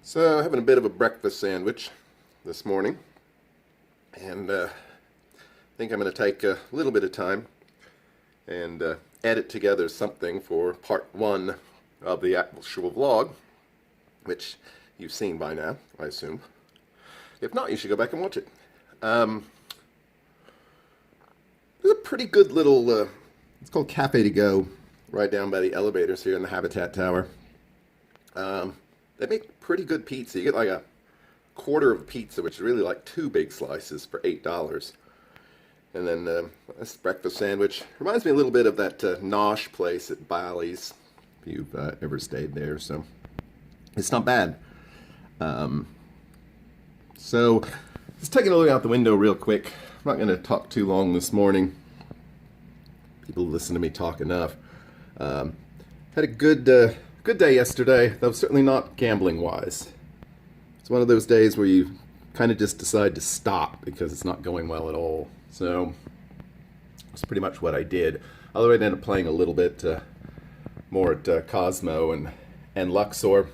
So, having a bit of a breakfast sandwich this morning, and I think I'm going to take a little bit of time and edit together something for part one of the actual vlog, which you've seen by now, I assume. If not, you should go back and watch it. There's a pretty good little, it's called Cafe to Go, right down by the elevators here in the Habitat Tower. They make pretty good pizza. You get like a quarter of a pizza, which is really like two big slices for $8. And then this breakfast sandwich reminds me a little bit of that Nosh place at Bally's, if you've ever stayed there. So it's not bad. So just taking a look out the window real quick. I'm not going to talk too long this morning. People listen to me talk enough. Had a good day yesterday, though certainly not gambling-wise. It's one of those days where you kind of just decide to stop because it's not going well at all. So that's pretty much what I did. Although I ended up playing a little bit more at Cosmo and Luxor.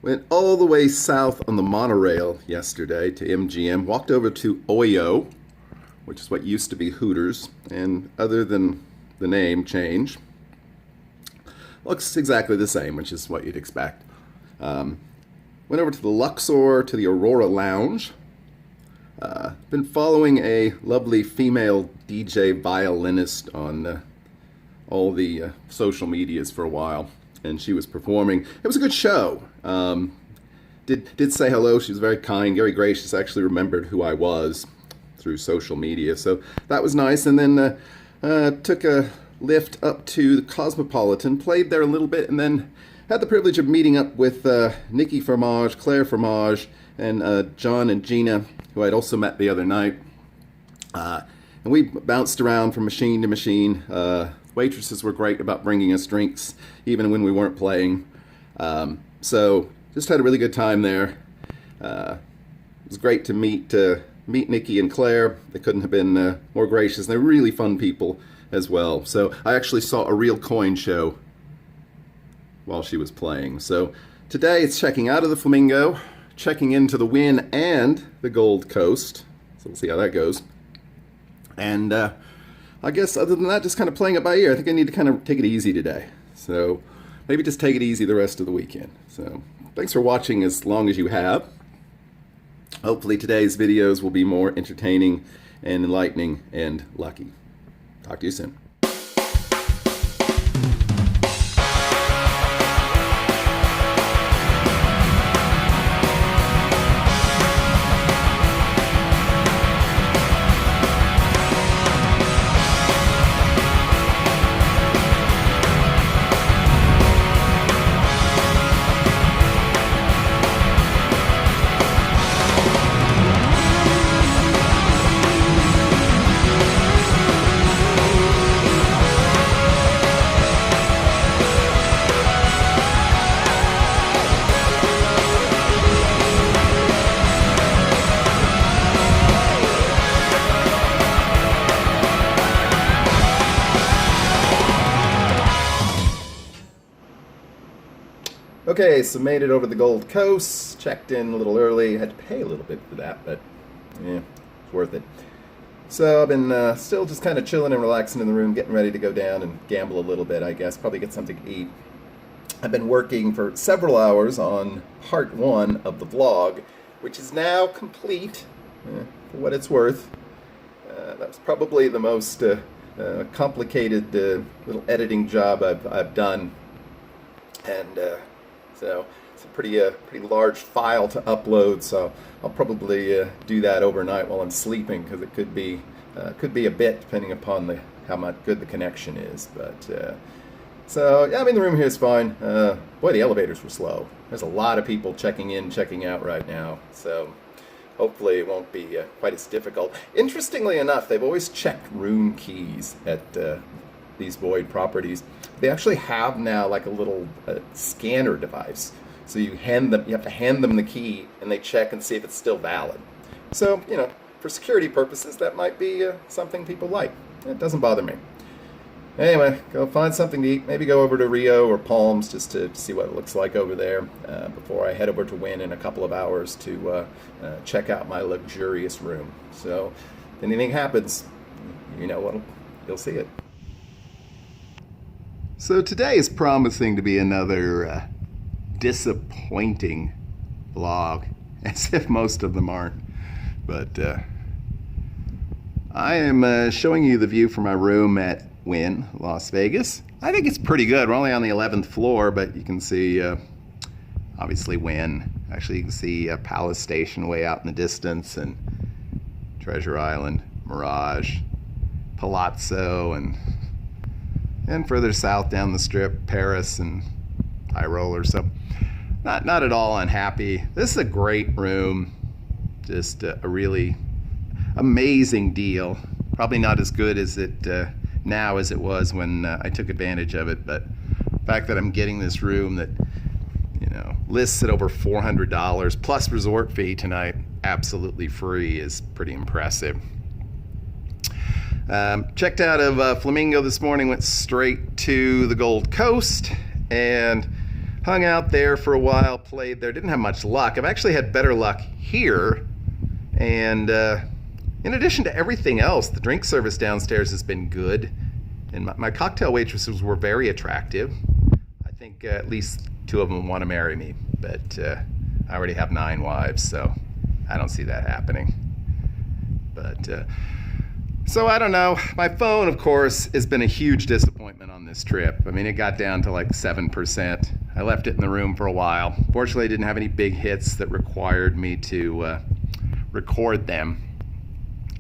Went all the way south on the monorail yesterday to MGM. Walked over to Oyo, which is what used to be Hooters. And other than the name change, looks exactly the same, which is what you'd expect. Went over to the Luxor, to the Aurora Lounge. Been following a lovely female DJ violinist on all the social medias for a while, and she was performing. It was a good show. Did say hello. She was very kind, very gracious. Actually remembered who I was through social media, so that was nice. And then took a lift up to the Cosmopolitan, played there a little bit, and then had the privilege of meeting up with Nikki Fromage, Claire Fromage, and John and Gina, who I'd also met the other night. And we bounced around from machine to machine. Waitresses were great about bringing us drinks, even when we weren't playing. So just had a really good time there. It was great to meet Nikki and Claire. They couldn't have been more gracious. They're really fun people as well. So I actually saw a real coin show while she was playing. So today it's checking out of the Flamingo, checking into the Wynn and the Gold Coast. So we'll see how that goes. And I guess other than that, just kind of playing it by ear. I think I need to kind of take it easy today. So maybe just take it easy the rest of the weekend. So thanks for watching as long as you have. Hopefully today's videos will be more entertaining and enlightening and lucky. Talk to you soon. Okay, so made it over the Gold Coast, checked in a little early, had to pay a little bit for that, but yeah, it's worth it. So I've been still just kind of chilling and relaxing in the room, getting ready to go down and gamble a little bit, I guess, probably get something to eat. I've been working for several hours on part one of the vlog, which is now complete, for what it's worth. That was probably the most complicated little editing job I've done, and so it's a pretty large file to upload. So I'll probably do that overnight while I'm sleeping, because it could be a bit depending upon how much good the connection is. But so yeah, I mean the room here is fine. Boy, the elevators were slow. There's a lot of people checking in, checking out right now. So hopefully it won't be quite as difficult. Interestingly enough, they've always checked room keys at these Boyd properties. They actually have now like a little scanner device. So you have to hand them the key, and they check and see if it's still valid. So, you know, for security purposes, that might be something people like. It doesn't bother me. Anyway, go find something to eat. Maybe go over to Rio or Palms just to see what it looks like over there before I head over to Wynn in a couple of hours to check out my luxurious room. So if anything happens, you know what, you'll see it. So today is promising to be another disappointing vlog, as if most of them aren't. But I am showing you the view from my room at Wynn, Las Vegas. I think it's pretty good. We're only on the 11th floor, but you can see obviously Wynn. Actually, you can see Palace Station way out in the distance, and Treasure Island, Mirage, Palazzo, and further south down the strip, Paris and High Roller. So not at all unhappy. This is a great room. Just a really amazing deal. Probably not as good as it now as it was when I took advantage of it, but the fact that I'm getting this room that, you know, lists at over $400 plus resort fee tonight, absolutely free, is pretty impressive. Checked out of Flamingo this morning, went straight to the Gold Coast and hung out there for a while, played there. Didn't have much luck. I've actually had better luck here, and in addition to everything else, the drink service downstairs has been good, and my cocktail waitresses were very attractive. I think at least 2 of them want to marry me, but I already have 9 wives, so I don't see that happening. But so I don't know. My phone, of course, has been a huge disappointment on this trip. I mean, it got down to like 7%. I left it in the room for a while. Fortunately, I didn't have any big hits that required me to record them.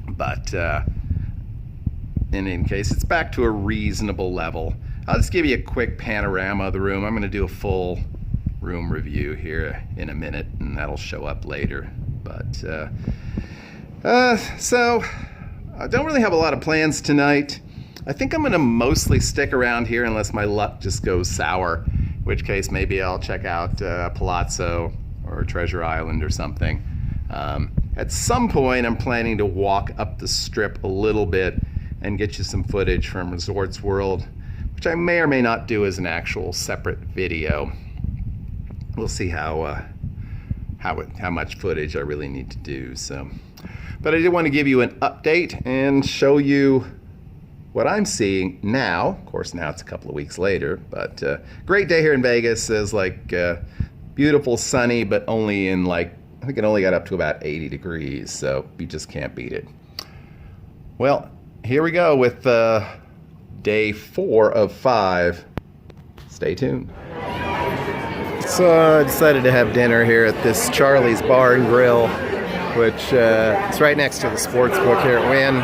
But in any case, it's back to a reasonable level. I'll just give you a quick panorama of the room. I'm going to do a full room review here in a minute, and that'll show up later. But so I don't really have a lot of plans tonight. I think I'm going to mostly stick around here unless my luck just goes sour, in which case maybe I'll check out Palazzo or Treasure Island or something. At some point, I'm planning to walk up the strip a little bit and get you some footage from Resorts World, which I may or may not do as an actual separate video. We'll see how much footage I really need to do. So, but I did want to give you an update and show you what I'm seeing now. Of course, now it's a couple of weeks later, but great day here in Vegas. Is like beautiful, sunny, but only in like, I think it only got up to about 80 degrees, so you just can't beat it. Well, here we go with day 4 of 5. Stay tuned. So I decided to have dinner here at this Charlie's Bar and Grill, which is right next to the sports book here at Wynn.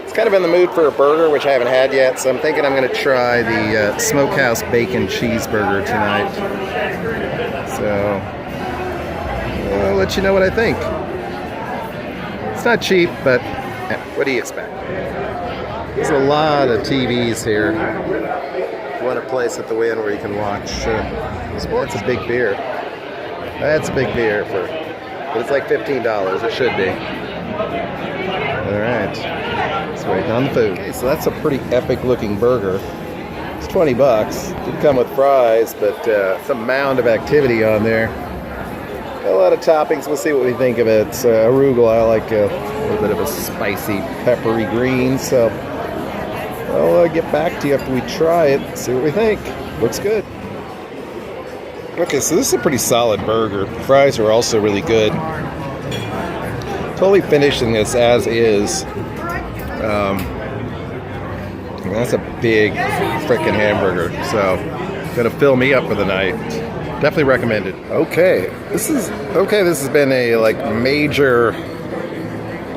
It's kind of in the mood for a burger, which I haven't had yet, so I'm thinking I'm going to try the Smokehouse Bacon Cheeseburger tonight. So I'll let you know what I think. It's not cheap, but what do you expect? There's a lot of TVs here. If you want a place at the Wynn where you can watch sports. That's a big beer. That's a big beer, but it's like $15. It should be. All right. Let's wait on the food. Okay, so that's a pretty epic looking burger. It's $20. Did come with fries, but some mound of activity on there. Got a lot of toppings. We'll see what we think of it. Arugula, I like a little bit of a spicy, peppery green. So I'll get back to you after we try it, see what we think. Looks good. Okay, so this is a pretty solid burger. The fries are also really good. Totally finishing this as is. That's a big frickin' hamburger. So gonna fill me up for the night. Definitely recommend it. Okay, this has been a like major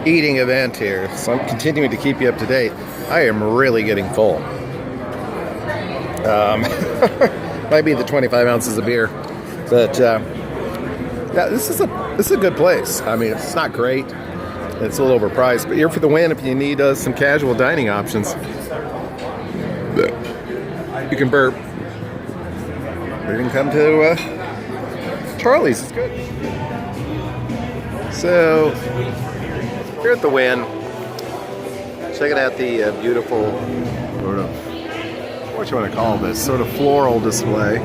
eating event here, so I'm continuing to keep you up to date. I am really getting full. Might be the 25 ounces of beer, but yeah, this is a good place. I mean, it's not great. It's a little overpriced, but here for the Wynn, if you need some casual dining options, you can burp. You can come to Charlie's. It's good. So here at the Wynn, checking out the beautiful sort of what you want to call this, sort of floral display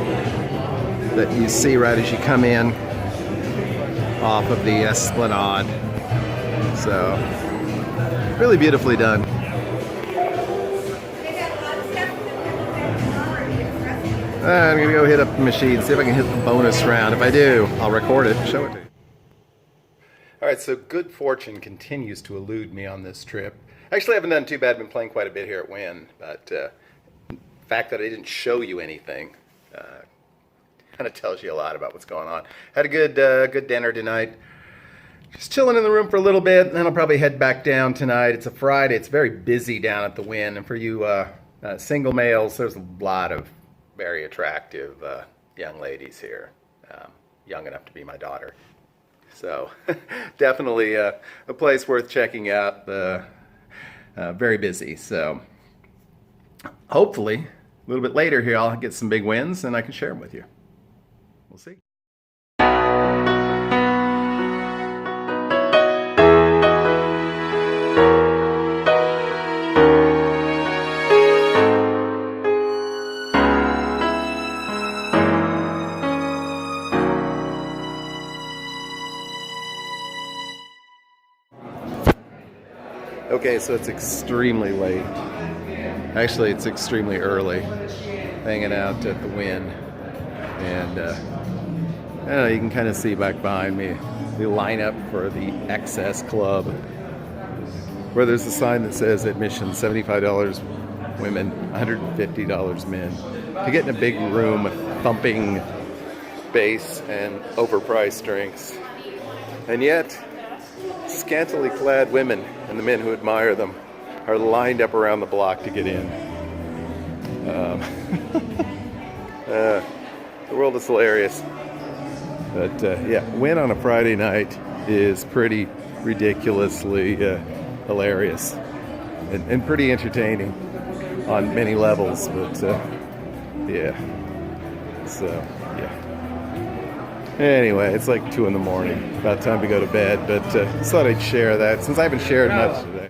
that you see right as you come in off of the Esplanade. So, really beautifully done. I'm gonna go hit up the machine, see if I can hit the bonus round. If I do, I'll record it and show it to you. All right, so good fortune continues to elude me on this trip. Actually, I haven't done too bad. I've been playing quite a bit here at Wynn, but the fact that I didn't show you anything kind of tells you a lot about what's going on. Had a good dinner tonight. Just chilling in the room for a little bit, and then I'll probably head back down tonight. It's a Friday. It's very busy down at the Wynn, and for you single males, there's a lot of very attractive young ladies here, young enough to be my daughter. So definitely a place worth checking out. Very busy. So hopefully a little bit later here I'll get some big wins and I can share them with you. We'll see. Okay, so it's extremely late. Actually, it's extremely early. Hanging out at the Wynn. And I don't know, you can kind of see back behind me the lineup for the XS Club, where there's a sign that says admission $75 women, $150 men. To get in a big room with thumping bass and overpriced drinks. And yet, scantily clad women and the men who admire them are lined up around the block to get in. The world is hilarious. But yeah, Wynn on a Friday night is pretty ridiculously hilarious and pretty entertaining on many levels. But yeah, so yeah. Anyway, it's like 2 in the morning. About time to go to bed, but just thought I'd share that since I haven't shared much today.